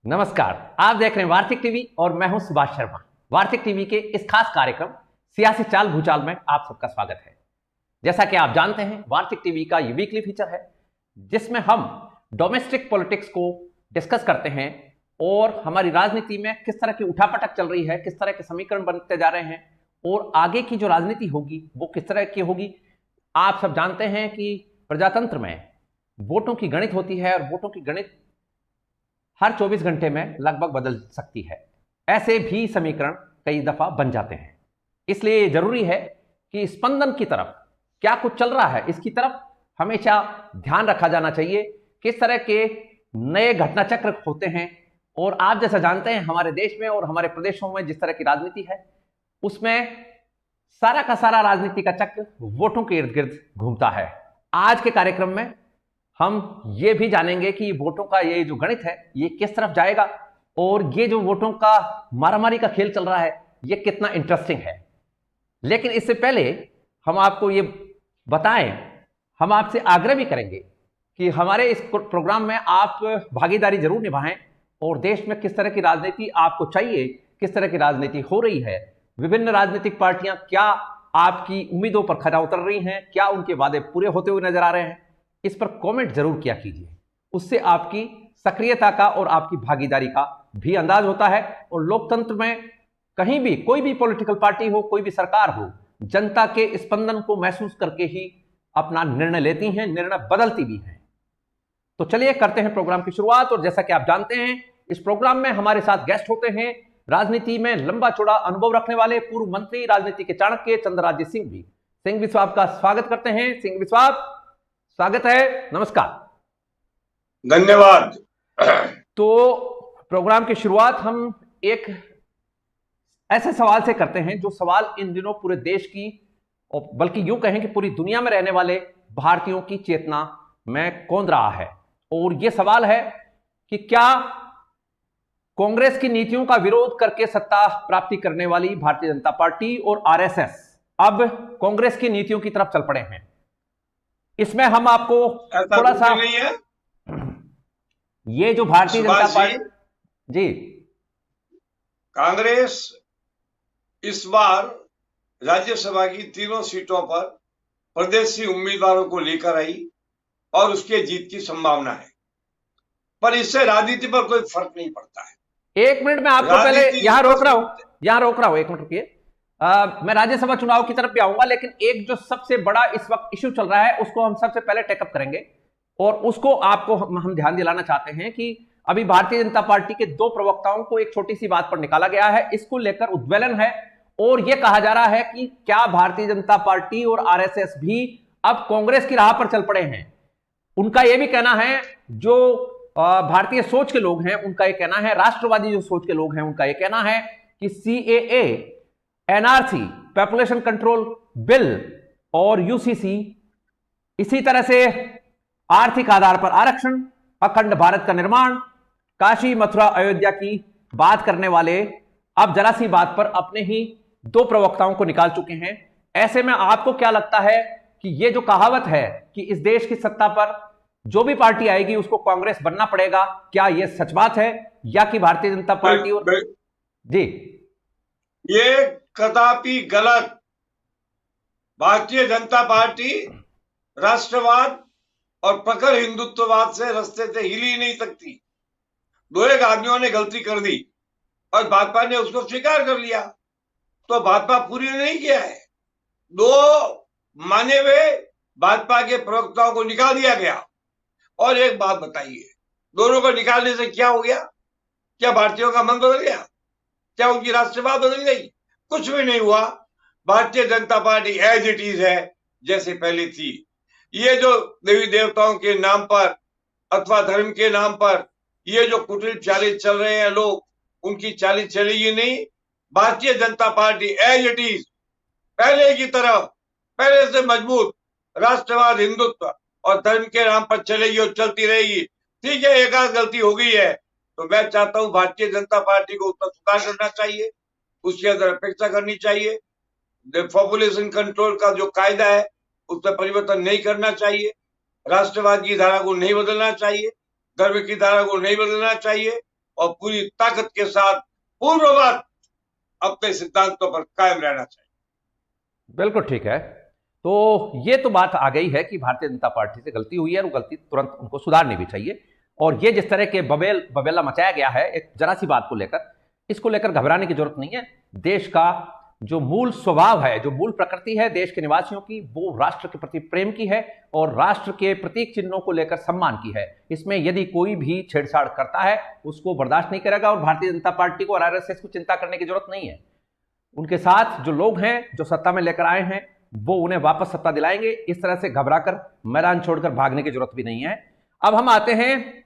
नमस्कार, आप देख रहे हैं वार्तिक टीवी और मैं हूं सुभाष शर्मा। वार्तिक टीवी के इस खास कार्यक्रम सियासी चाल भूचाल में आप सबका स्वागत है। जैसा कि आप जानते हैं, वार्तिक टीवी का ये वीकली फीचर है जिसमें हम डोमेस्टिक पॉलिटिक्स को डिस्कस करते हैं और हमारी राजनीति में किस तरह की उठापटक चल रही है, किस तरह के समीकरण बनते जा रहे हैं और आगे की जो राजनीति होगी वो किस तरह की होगी। आप सब जानते हैं कि प्रजातंत्र में वोटों की गणित होती है और वोटों की गणित हर 24 घंटे में लगभग बदल सकती है। ऐसे भी समीकरण कई दफा बन जाते हैं। इसलिए जरूरी है कि स्पंदन की तरफ क्या कुछ चल रहा है इसकी तरफ हमेशा ध्यान रखा जाना चाहिए। किस तरह के नए घटना चक्र होते हैं और आप जैसा जानते हैं हमारे देश में और हमारे प्रदेशों में जिस तरह की राजनीति है उसमें सारा का सारा राजनीति का चक्र वोटों के इर्द गिर्द घूमता है। आज के कार्यक्रम में हम ये भी जानेंगे कि वोटों का ये जो गणित है ये किस तरफ जाएगा और ये जो वोटों का मारामारी का खेल चल रहा है ये कितना इंटरेस्टिंग है। लेकिन इससे पहले हम आपको ये बताएं, हम आपसे आग्रह भी करेंगे कि हमारे इस प्रोग्राम में आप भागीदारी जरूर निभाएं और देश में किस तरह की राजनीति आपको चाहिए, किस तरह की राजनीति हो रही है, विभिन्न राजनीतिक पार्टियां क्या आपकी उम्मीदों पर खरा उतर रही हैं, क्या उनके वादे पूरे होते हुए नजर आ रहे हैं, इस पर कमेंट जरूर किया कीजिए। उससे आपकी सक्रियता का और आपकी भागीदारी का भी अंदाज होता है और लोकतंत्र में कहीं भी कोई भी पॉलिटिकल पार्टी हो, कोई भी सरकार हो, जनता के स्पंदन को महसूस करके ही अपना निर्णय लेती हैं, निर्णय बदलती भी हैं। तो चलिए करते हैं प्रोग्राम की शुरुआत। और जैसा कि आप जानते हैं इस प्रोग्राम में हमारे साथ गेस्ट होते हैं राजनीति में लंबा चौड़ा अनुभव रखने वाले पूर्व मंत्री राजनीति के चाणक्य चंद्रराज्य सिंह भी। सिंह विश्वास का स्वागत करते हैं। सिंह विश्वास स्वागत है, नमस्कार। धन्यवाद। तो प्रोग्राम की शुरुआत हम एक ऐसे सवाल से करते हैं जो सवाल इन दिनों पूरे देश की और बल्कि यूं कहें कि पूरी दुनिया में रहने वाले भारतीयों की चेतना में कौंध रहा है। और यह सवाल है कि क्या कांग्रेस की नीतियों का विरोध करके सत्ता प्राप्ति करने वाली भारतीय जनता पार्टी और आरएसएस अब कांग्रेस की नीतियों की तरफ चल पड़े हैं। इसमें हम आपको थोड़ा सा ये जो भारतीय जनता पार्टी जी कांग्रेस इस बार राज्यसभा की तीनों सीटों पर प्रदेशी उम्मीदवारों को लेकर आई और उसके जीत की संभावना है, पर इससे राजनीति पर कोई फर्क नहीं पड़ता है। एक मिनट में आपको पहले यहां रोक रहा हूं, एक मिनट रुकिए। मैं राज्यसभा चुनाव की तरफ भी आऊंगा, लेकिन एक जो सबसे बड़ा इस वक्त इश्यू चल रहा है उसको हम सबसे पहले टेकअप करेंगे और उसको आपको हम ध्यान दिलाना चाहते हैं कि अभी भारतीय जनता पार्टी के दो प्रवक्ताओं को एक छोटी सी बात पर निकाला गया है। इसको लेकर उद्वेलन है और यह कहा जा रहा है कि क्या भारतीय जनता पार्टी और आरएसएस भी अब कांग्रेस की राह पर चल पड़े हैं। उनका यह भी कहना है, जो भारतीय सोच के लोग हैं उनका यह कहना है, राष्ट्रवादी जो सोच के लोग हैं उनका यह कहना है कि CAA, NRC, population control bill और यूसीसी, इसी तरह से आर्थिक आधार पर आरक्षण, अखंड भारत का निर्माण, काशी मथुरा अयोध्या की बात करने वाले अब जरा सी बात पर अपने ही दो प्रवक्ताओं को निकाल चुके हैं। ऐसे में आपको क्या लगता है कि यह जो कहावत है कि इस देश की सत्ता पर जो भी पार्टी आएगी उसको कांग्रेस बनना पड़ेगा, क्या यह सच बात है या कि भारतीय जनता पार्टी और जी ये कदापि गलत। भारतीय जनता पार्टी राष्ट्रवाद और प्रखर हिंदुत्ववाद से रास्ते से हिल ही नहीं सकती। दो एक आदमियों ने गलती कर दी और भाजपा ने उसको स्वीकार कर लिया, तो भाजपा पूरी नहीं किया है। दो माने हुए भाजपा के प्रवक्ताओं को निकाल दिया गया। और एक बात बताइए, दोनों को निकालने से क्या हो गया? क्या भारतीयों का मन बदल गया? क्या उनकी राष्ट्रवाद बदल गई? कुछ भी नहीं हुआ। Bharatiya Janata party as it is है, जैसे पहले थी। ये जो देवी देवताओं के नाम पर अथवा धर्म के नाम पर ये जो कुटिल चालीस चल रहे हैं लोग, उनकी चालीस चलेगी नहीं। Bharatiya Janata party as it is पहले की तरह, पहले से मजबूत राष्ट्रवाद, हिंदुत्व और धर्म के नाम पर चलेगी और चलती रहेगी। ठीक है, एक आध गलती हो गई है तो मैं चाहता हूं भारतीय जनता पार्टी को उसका सुधार करना चाहिए, उसके अंदर अपेक्षा करनी चाहिए। पॉपुलेशन कंट्रोल का जो कायदा है उसमें परिवर्तन नहीं करना चाहिए, राष्ट्रवाद की धारा को नहीं बदलना चाहिए, धर्म की धारा को नहीं बदलना चाहिए। और पूरी ताकत के साथ पूर्ववत अपने सिद्धांतों पर कायम रहना चाहिए। बिल्कुल ठीक है। तो ये तो बात आ गई है कि भारतीय जनता पार्टी से गलती हुई है और गलती तुरंत उनको सुधारनी भी चाहिए। और ये जिस तरह के बबेला मचाया गया है एक जरा सी बात को लेकर, इसको लेकर घबराने की जरूरत नहीं है। देश का जो मूल स्वभाव है, जो मूल प्रकृति है देश के निवासियों की, वो राष्ट्र के प्रति प्रेम की है और राष्ट्र के प्रतीक चिन्हों को लेकर सम्मान की है। इसमें यदि कोई भी छेड़छाड़ करता है उसको बर्दाश्त नहीं करेगा और भारतीय जनता पार्टी को और आरएसएस को चिंता करने की जरूरत नहीं है। उनके साथ जो लोग हैं, जो सत्ता में लेकर आए हैं, वो उन्हें वापस सत्ता दिलाएंगे। इस तरह से घबराकर मैदान छोड़कर भागने की जरूरत भी नहीं है। अब हम आते हैं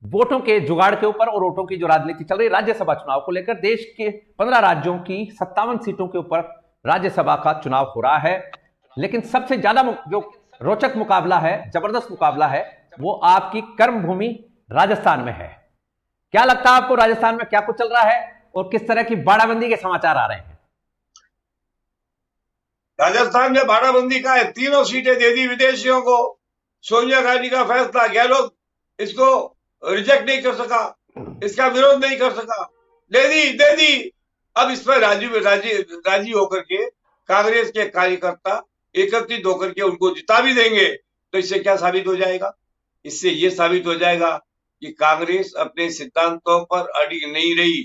वोटों के जुगाड़ के ऊपर और वोटों की जो राजनीति चल रही है राज्यसभा चुनाव को लेकर। देश के 15 राज्यों की 57 सीटों के ऊपर राज्यसभा का चुनाव हो रहा है। लेकिन सबसे ज्यादा जो रोचक मुकाबला है, जबरदस्त मुकाबला है, वो आपकी कर्म भूमि राजस्थान में है। क्या लगता है आपको राजस्थान में क्या कुछ चल रहा है और किस तरह की बाड़ाबंदी के समाचार आ रहे हैं? राजस्थान में बाड़ाबंदी का है, 3 सीटें दे दी विदेशियों को। सोनिया गांधी का फैसला, गहलोत इसको रिजेक्ट नहीं कर सका, इसका विरोध नहीं कर सका, दे दी। अब इस पर राजी होकर के कांग्रेस के कार्यकर्ता एकत्रित होकर के उनको जिता भी देंगे। तो इससे क्या साबित हो जाएगा? इससे ये साबित हो जाएगा कि कांग्रेस अपने सिद्धांतों पर अड़ी नहीं रही।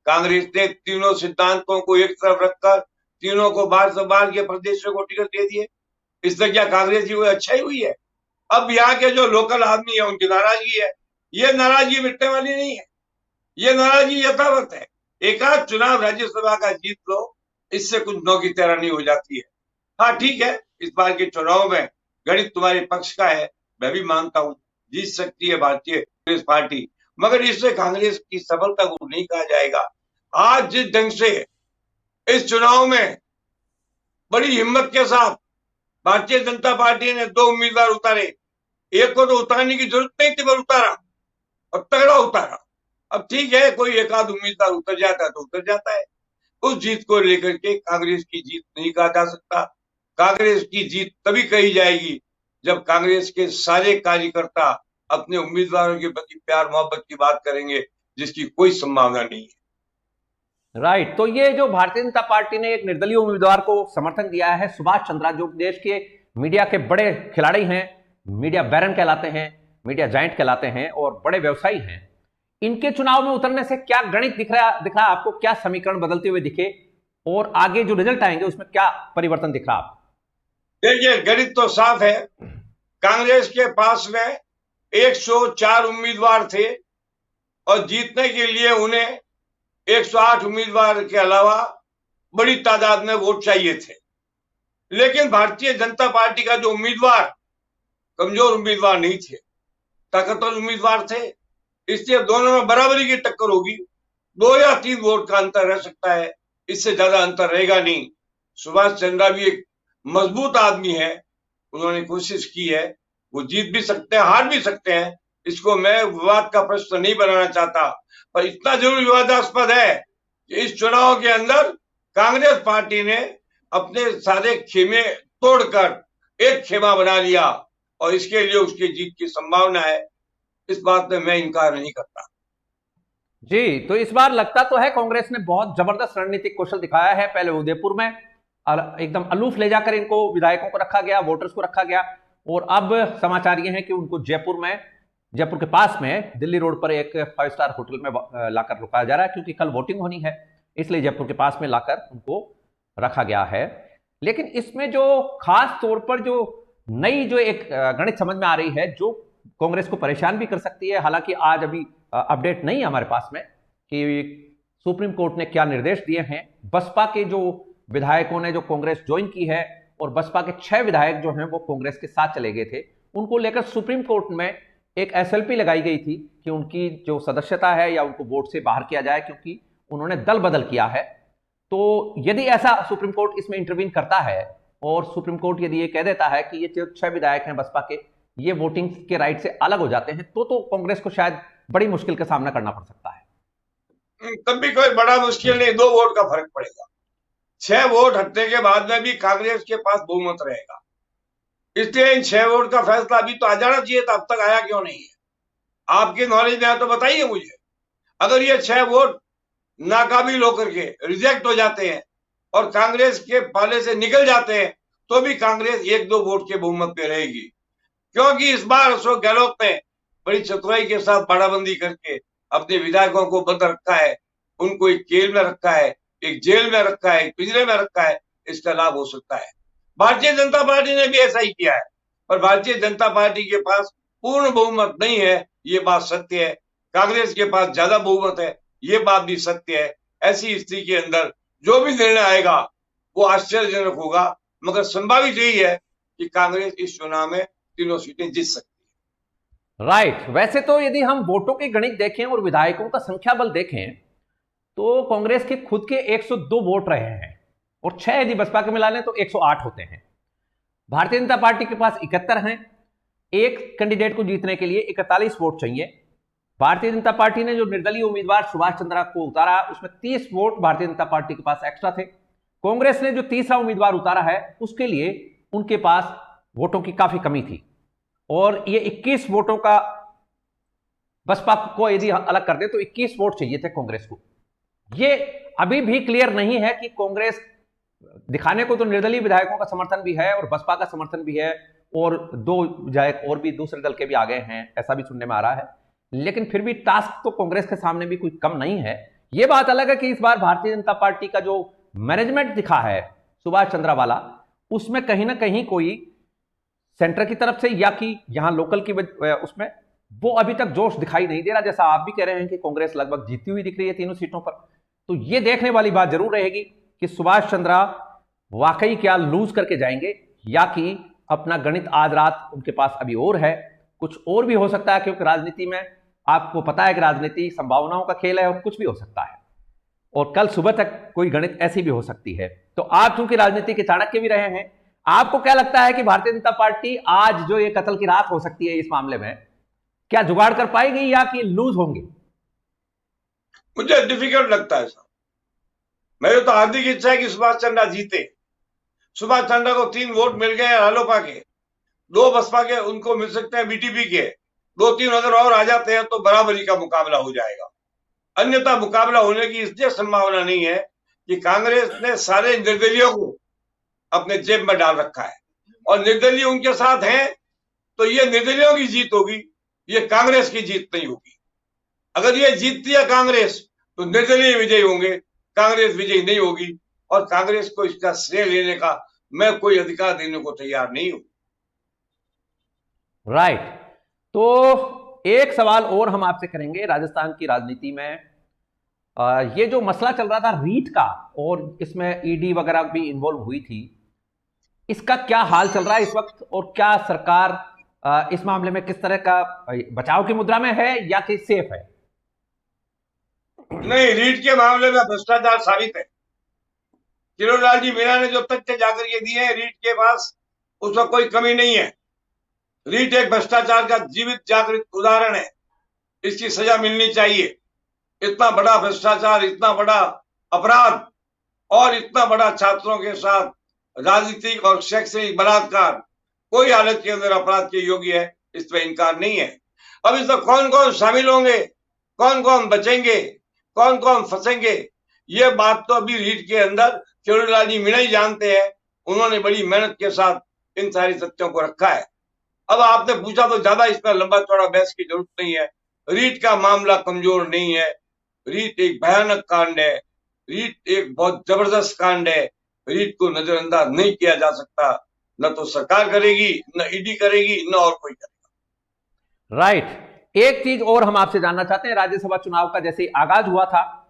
कांग्रेस ने तीनों सिद्धांतों को एक तरफ रखकर तीनों को बाहर के प्रदेशों को टिकट दे दिए। इससे क्या कांग्रेस की कोई अच्छाई हुई है? अब यहाँ के जो लोकल आदमी है उनकी नाराजगी है। ये नाराजगी मिटने वाली नहीं है, ये नाराजगी यथावत है। एक आध चुनाव राज्यसभा का जीत लो, इससे कुछ नौ की तैरानी हो जाती है। हाँ ठीक है, इस बार के चुनाव में गणित तुम्हारे पक्ष का है, मैं भी मानता हूं, जीत सकती है भारतीय कांग्रेस पार्टी, मगर इससे कांग्रेस की सफलता को नहीं कहा जाएगा। आज जिस ढंग से इस चुनाव में बड़ी हिम्मत के साथ भारतीय जनता पार्टी ने 2 उम्मीदवार उतारे, एक को तो उतारने की जरूरत नहीं थी पर उतारा और तगड़ा उतारा। अब ठीक है, कोई एक आध उम्मीदवार उतर जाता है तो उतर जाता है। उस जीत को लेकर के कांग्रेस की जीत नहीं कहा जा सकता। कांग्रेस की जीत तभी कही जाएगी जब कांग्रेस के सारे कार्यकर्ता अपने उम्मीदवारों के प्रति प्यार मोहब्बत की बात करेंगे, जिसकी कोई संभावना नहीं है। राइट। तो ये जो भारतीय जनता पार्टी ने एक निर्दलीय उम्मीदवार को समर्थन दिया है, सुभाष चंद्रा, जो देश के मीडिया के बड़े खिलाड़ी हैं, मीडिया बैरन कहलाते हैं, मीडिया जाइंट कहलाते हैं और बड़े व्यवसायी हैं, इनके चुनाव में उतरने से क्या गणित दिख रहा है आपको? क्या समीकरण बदलते हुए दिखे और आगे जो रिजल्ट आएंगे उसमें क्या परिवर्तन दिख रहा आपको? देखिए, गणित तो साफ है। कांग्रेस के पास में 104 उम्मीदवार थे और जीतने के लिए उन्हें 108 उम्मीदवार के अलावा बड़ी तादाद में वोट चाहिए थे। लेकिन भारतीय जनता पार्टी का जो उम्मीदवार कमजोर उम्मीदवार नहीं थे, ताकतवर उम्मीदवार थे, इसलिए दोनों में बराबरी की टक्कर होगी। 2 या 3 वोट का अंतर रह सकता है, इससे ज्यादा अंतर रहेगा नहीं। सुभाष चंद्रा भी एक मजबूत आदमी है, उन्होंने कोशिश की है, वो जीत भी सकते हैं, हार भी सकते हैं। इसको मैं विवाद का प्रश्न नहीं बनाना चाहता, पर इतना जरूर विवादास्पद है कि इस चुनाव के अंदर कांग्रेस पार्टी ने अपने सारे खेमे तोड़कर एक खेमा बना लिया और इसके लिए उसकी जीत की संभावना है। इस बात में मैं इनकार नहीं करता। जी, तो इस बार लगता तो है कांग्रेस ने बहुत जबरदस्त रणनीतिक कौशल दिखाया है। पहले उदयपुर में एकदम अलूफ ले जाकर इनको विधायकों को रखा गया, वोटर्स को रखा गया, और अब समाचार ये है कि उनको जयपुर के पास में दिल्ली रोड पर एक 5 स्टार होटल में लाकर रुकाया जा रहा है, क्योंकि कल वोटिंग होनी है, इसलिए जयपुर के पास में लाकर उनको रखा गया है। लेकिन इसमें जो खास तौर पर जो नई जो एक गणित समझ में आ रही है, जो कांग्रेस को परेशान भी कर सकती है, हालांकि आज अभी अपडेट नहीं है हमारे पास में कि सुप्रीम कोर्ट ने क्या निर्देश दिए हैं। बसपा के जो विधायकों ने जो कांग्रेस ज्वाइन की है और बसपा के 6 विधायक जो हैं वो कांग्रेस के साथ चले गए थे, उनको लेकर सुप्रीम कोर्ट में एक एसएलपी लगाई गई थी कि उनकी जो सदस्यता है या उनको वोट से बाहर किया जाए, क्योंकि उन्होंने दल बदल किया है। तो यदि ऐसा सुप्रीम कोर्ट इसमें इंटरवीन करता है और सुप्रीम कोर्ट यदि ये कह देता है कि ये जो 6 विधायक हैं बसपा के, ये वोटिंग के राइट से अलग हो जाते हैं, तो कांग्रेस को शायद बड़ी मुश्किल का सामना करना पड़ सकता है। तब भी कोई बड़ा मुश्किल नहीं, 2 वोट का फर्क पड़ेगा। 6 वोट हटने के बाद में भी कांग्रेस के पास बहुमत रहेगा, इसलिए इन 6 वोट का फैसला अभी तो आ जाना चाहिए था, अब तक आया क्यों नहीं है? आपकी नॉलेज में है तो बताइए मुझे। अगर ये 6 वोट नाकाबिल होकर के रिजेक्ट हो जाते हैं और कांग्रेस के पाले से निकल जाते हैं तो भी कांग्रेस 1-2 वोट के बहुमत पे रहेगी, क्योंकि इस बार अशोक गहलोत ने बड़ी चतुराई के साथ बाड़ाबंदी करके अपने विधायकों को बंद रखा है, उनको एक जेल में रखा है, एक जेल में रखा है, एक पिंजरे में रखा है। इसका लाभ हो सकता है। भारतीय जनता पार्टी ने भी ऐसा ही किया है, पर भारतीय जनता पार्टी के पास पूर्ण बहुमत नहीं है, ये बात सत्य है। कांग्रेस के पास ज्यादा बहुमत है, ये बात भी सत्य है। ऐसी स्थिति के अंदर जो भी निर्णय आएगा वो आश्चर्यजनक होगा, मगर संभावित यही है कि कांग्रेस इस चुनाव में 3 सीटें जीत सकती है। राइट। वैसे तो यदि हम वोटों के गणित देखें और विधायकों का संख्या बल देखें तो कांग्रेस के खुद के 102 वोट रहे हैं और 6 यदि बसपा के मिला लें तो 108 होते हैं। भारतीय जनता पार्टी के पास 71 हैं। एक कैंडिडेट को जीतने के लिए 41 वोट चाहिए। भारतीय जनता पार्टी ने जो निर्दलीय उम्मीदवार सुभाष चंद्रा को उतारा उसमें 30 वोट भारतीय जनता पार्टी के पास एक्स्ट्रा थे। कांग्रेस ने जो तीसरा उम्मीदवार उतारा है उसके लिए उनके पास वोटों की काफी कमी थी और ये 21 वोटों का, बसपा को यदि अलग कर दे तो 21 वोट चाहिए थे कांग्रेस को। ये अभी भी क्लियर नहीं है कि कांग्रेस, दिखाने को तो निर्दलीय विधायकों का समर्थन भी है और बसपा का समर्थन भी है और 2 विधायक और भी दूसरे दल के भी आ गए हैं, ऐसा भी सुनने में आ रहा है, लेकिन फिर भी टास्क तो कांग्रेस के सामने भी कोई कम नहीं है। यह बात अलग है कि इस बार भारतीय जनता पार्टी का जो मैनेजमेंट दिखा है सुभाष चंद्रा वाला, उसमें कहीं ना कहीं कोई सेंटर की तरफ से या कि यहां लोकल की उसमें वो अभी तक जोश दिखाई नहीं दे रहा। जैसा आप भी कह रहे हैं कि कांग्रेस लगभग जीती हुई दिख रही है तीनों सीटों पर, तो ये देखने वाली बात जरूर रहेगी कि सुभाष चंद्रा वाकई क्या लूज करके जाएंगे या कि अपना गणित आज रात उनके पास अभी और है, कुछ और भी हो सकता है, क्योंकि राजनीति में आपको पता है कि राजनीति संभावनाओं का खेल है और कुछ भी हो सकता है और कल सुबह तक कोई गणित ऐसी भी हो सकती है। तो आप चूंकि राजनीति के चाणक्य भी रहे हैं, आपको क्या लगता है कि भारतीय जनता पार्टी आज जो ये कत्ल की रात हो सकती है इस मामले में, क्या जुगाड़ कर पाएगी या कि लूज होंगे? मुझे डिफिकल्ट लगता है साहब। मेरी तो हार्दिक इच्छा है कि सुभाष चंद्रा जीते। सुभाष चंद्रा को 3 वोट मिल गए रालोपा के, 2 बसपा के उनको मिल सकते हैं, बीटीपी के 2-3 अगर और आ जाते हैं तो बराबरी का मुकाबला हो जाएगा। अन्यथा मुकाबला होने की इसलिए संभावना नहीं है कि कांग्रेस ने सारे निर्दलीयों को अपने जेब में डाल रखा है और निर्दलीय उनके साथ हैं, तो ये निर्दलीयों की जीत होगी, ये कांग्रेस की जीत नहीं होगी। अगर ये जीतती है कांग्रेस तो निर्दलीय विजयी होंगे, कांग्रेस विजयी नहीं होगी और कांग्रेस को इसका श्रेय लेने का मैं कोई अधिकार देने को तैयार नहीं हूं। राइट। तो एक सवाल और हम आपसे करेंगे। राजस्थान की राजनीति में ये जो मसला चल रहा था रीट का और इसमें ईडी वगैरह भी इन्वॉल्व हुई थी, इसका क्या हाल चल रहा है इस वक्त और क्या सरकार इस मामले में किस तरह का बचाव की मुद्रा में है या कि सेफ है? नहीं, रीट के मामले में भ्रष्टाचार साबित है। किरोड़लाल जी मीणा ने जो तथ्य जाकर के दिए हैं रीट के पास, उसमें कोई कमी नहीं है। रीट एक भ्रष्टाचार का जीवित जागृत उदाहरण है, इसकी सजा मिलनी चाहिए। इतना बड़ा भ्रष्टाचार, इतना बड़ा अपराध और इतना बड़ा छात्रों के साथ राजनीतिक और शैक्षणिक बलात्कार कोई हालत के अंदर अपराध के योग्य है, इसमें इनकार नहीं है। अब इसमें कौन कौन शामिल होंगे, कौन कौन बचेंगे, कौन कौन फंसेंगे, ये बात तो अभी रीट के अंदर किरोड़लाल जी मीणा ही जानते हैं। उन्होंने बड़ी मेहनत के साथ इन सारी तथ्यों को रखा है। अब आपने पूछा तो ज्यादा इस पर लंबा चौड़ा बहस की जरूरत नहीं है। रीट का मामला कमजोर नहीं है। रीट एक भयानक कांड है, रीट एक बहुत जबरदस्त कांड है। रीट को नजरअंदाज नहीं किया जा सकता, न तो सरकार करेगी, न ईडी करेगी, न और कोई करेगा। राइट। एक चीज और हम आपसे जानना चाहते हैं, राज्यसभा चुनाव का जैसे आगाज हुआ था,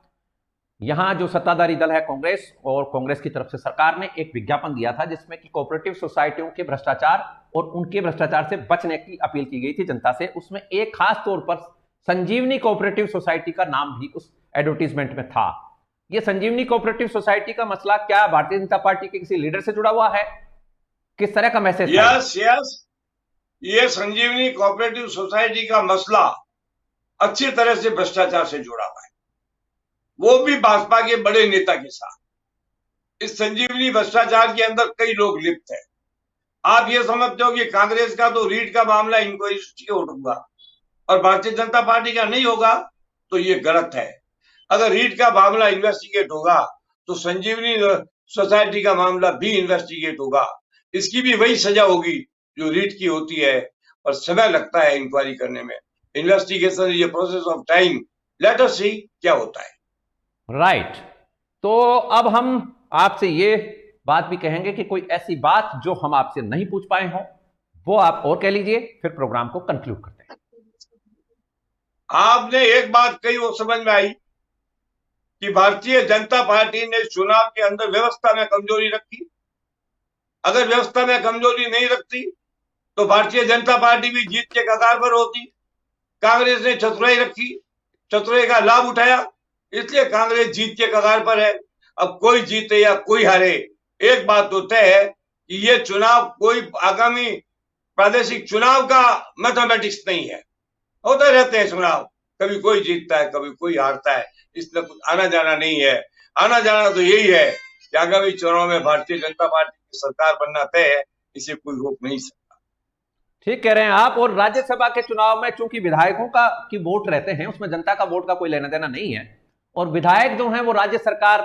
यहां जो सत्ताधारी दल है कांग्रेस और कांग्रेस की तरफ से सरकार ने एक विज्ञापन दिया था जिसमें कि कोऑपरेटिव सोसाइटियों के भ्रष्टाचार और उनके भ्रष्टाचार से बचने की अपील की गई थी जनता से। उसमें एक खास तौर पर संजीवनी कोऑपरेटिव सोसाइटी का नाम भी उस एडवर्टीजमेंट में था। यह संजीवनी कोऑपरेटिव सोसाइटी का मसला क्या भारतीय जनता पार्टी के किसी लीडर से जुड़ा हुआ है? किस तरह का मैसेज? यस, ये संजीवनी कोऑपरेटिव सोसाइटी का मसला अच्छी तरह से भ्रष्टाचार से जुड़ा हुआ है, वो भी भाजपा के बड़े नेता के साथ। इस संजीवनी भ्रष्टाचार के अंदर कई लोग लिप्त हैं। आप ये समझते हो कि कांग्रेस का तो रीट का मामला इंक्वायरी होगा और भारतीय जनता पार्टी का नहीं होगा? तो ये गलत है। अगर रीट का मामला इन्वेस्टिगेट होगा तो संजीवनी सोसाइटी का मामला भी इन्वेस्टिगेट होगा, इसकी भी वही सजा होगी जो रीट की होती है, और समय लगता है इंक्वायरी करने में। Investigation is a process of time, let us see क्या होता है। राइट। तो अब हम आपसे ये बात भी कहेंगे कि कोई ऐसी बात जो हम आपसे नहीं पूछ पाए हों वो आप और कह लीजिए, फिर प्रोग्राम को कंक्लूड करते हैं। आपने एक बात कही वो समझ में आई कि भारतीय जनता पार्टी ने चुनाव के अंदर व्यवस्था में कमजोरी रखी। अगर व्यवस्था में कमजोरी नहीं रखती तो भारतीय जनता पार्टी भी जीत के कगार पर होती। कांग्रेस ने चतुराई रखी, चतुराई का लाभ उठाया, इसलिए कांग्रेस जीत के कगार पर है। अब कोई जीते या कोई हारे, एक बात तो तय है कि ये चुनाव कोई आगामी प्रादेशिक चुनाव का मैथमेटिक्स नहीं है। होते रहते हैं चुनाव, कभी कोई जीतता है कभी कोई हारता है, इसमें कुछ आना जाना नहीं है। आना जाना तो यही है कि आगामी चुनाव में भारतीय जनता पार्टी की सरकार बनना तय है, इसे कोई रोक नहीं सकता। ठीक कह रहे हैं आप। और राज्यसभा के चुनाव में चूंकि विधायकों का की वोट रहते हैं, उसमें जनता का वोट का कोई लेना देना नहीं है, और विधायक जो हैं वो राज्य सरकार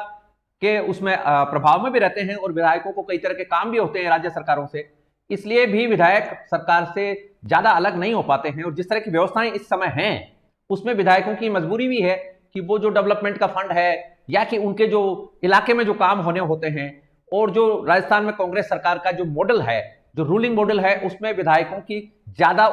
के उसमें प्रभाव में भी रहते हैं, और विधायकों को कई तरह के काम भी होते हैं राज्य सरकारों से, इसलिए भी विधायक सरकार से ज्यादा अलग नहीं हो पाते हैं। और जिस तरह की व्यवस्थाएं इस समय हैं उसमें विधायकों की मजबूरी भी है कि वो जो डेवलपमेंट का फंड है या कि उनके जो इलाके में जो काम होने होते हैं, और जो राजस्थान में कांग्रेस सरकार का जो मॉडल है, जो रूलिंग मॉडल है, उसमें विधायकों की ज्यादा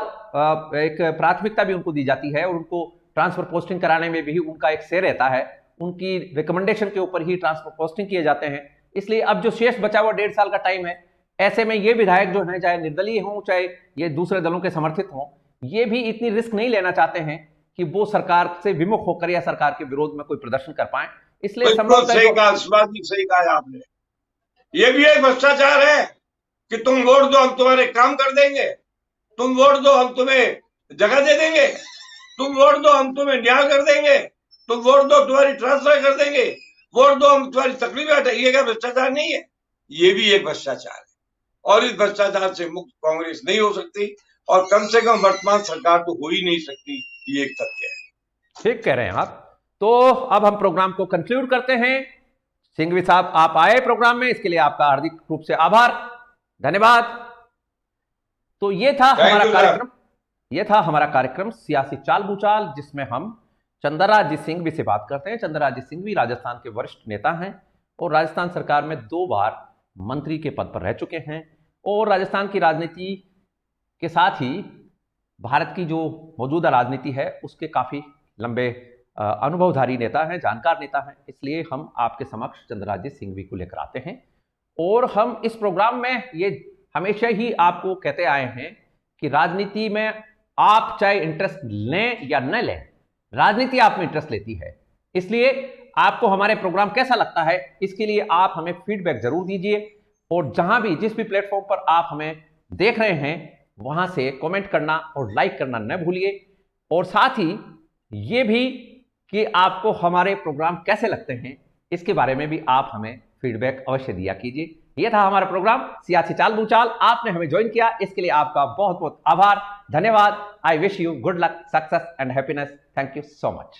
एक प्राथमिकता भी उनको दी जाती है, और उनको ट्रांसफर पोस्टिंग कराने में भी उनका एक से रहता है। उनकी रिकमेंडेशन के ऊपर ही ट्रांसफर पोस्टिंग किए जाते हैं। इसलिए अब जो शेष बचा हुआ 1.5 साल का टाइम है, ऐसे में ये विधायक जो हैं, चाहे निर्दलीय हों चाहे ये दूसरे दलों के समर्थित हों, ये भी इतनी रिस्क नहीं लेना चाहते हैं कि वो सरकार से विमुख होकर या सरकार के विरोध में कोई प्रदर्शन कर पाए। इसलिए सही कहा आपने। ये भी एक भ्रष्टाचार है कि तुम वोट दो हम तुम्हारे काम कर देंगे, तुम वोट दो हम तुम्हें जगह दे देंगे, तुम वोट दो हम तुम्हें न्याय कर देंगे, तुम वोट दो तुम्हारी ट्रांसफर कर देंगे, वोट दो हम तुम्हारी तकलीफ हटाएंगे। ये क्या भ्रष्टाचार नहीं है? ये भी एक भ्रष्टाचार है, और इस भ्रष्टाचार से मुक्त कांग्रेस नहीं हो सकती, और कम से कम वर्तमान सरकार तो हो ही नहीं सकती, ये एक तथ्य है। ठीक कह रहे हैं आप। तो अब हम प्रोग्राम को कंक्लूड करते हैं। सिंघवी साहब, आप आए प्रोग्राम में, इसके लिए आपका हार्दिक रूप से आभार, धन्यवाद। तो ये था हमारा कार्यक्रम सियासी चाल भूचाल, जिसमें हम चंद्रराज सिंघवी से बात करते हैं। चंद्रराज सिंघवी राजस्थान के वरिष्ठ नेता हैं और राजस्थान सरकार में 2 बार मंत्री के पद पर रह चुके हैं, और राजस्थान की राजनीति के साथ ही भारत की जो मौजूदा राजनीति है उसके काफी लंबे अनुभवधारी नेता हैं, जानकार नेता हैं। इसलिए हम आपके समक्ष चंद्रराज सिंघवी को लेकर आते हैं, और हम इस प्रोग्राम में ये हमेशा ही आपको कहते आए हैं कि राजनीति में आप चाहे इंटरेस्ट लें या न लें, राजनीति आप में इंटरेस्ट लेती है। इसलिए आपको हमारे प्रोग्राम कैसा लगता है, इसके लिए आप हमें फीडबैक जरूर दीजिए, और जहां भी जिस भी प्लेटफॉर्म पर आप हमें देख रहे हैं वहां से कमेंट करना और लाइक करना न भूलिए। और साथ ही ये भी कि आपको हमारे प्रोग्राम कैसे लगते हैं, इसके बारे में भी आप हमें फीडबैक अवश्य दिया कीजिए। यह था हमारा प्रोग्राम सियासी चाल भूचाल। आपने हमें ज्वाइन किया, इसके लिए आपका बहुत बहुत आभार, धन्यवाद। I wish you good luck, success and happiness. Thank you so much.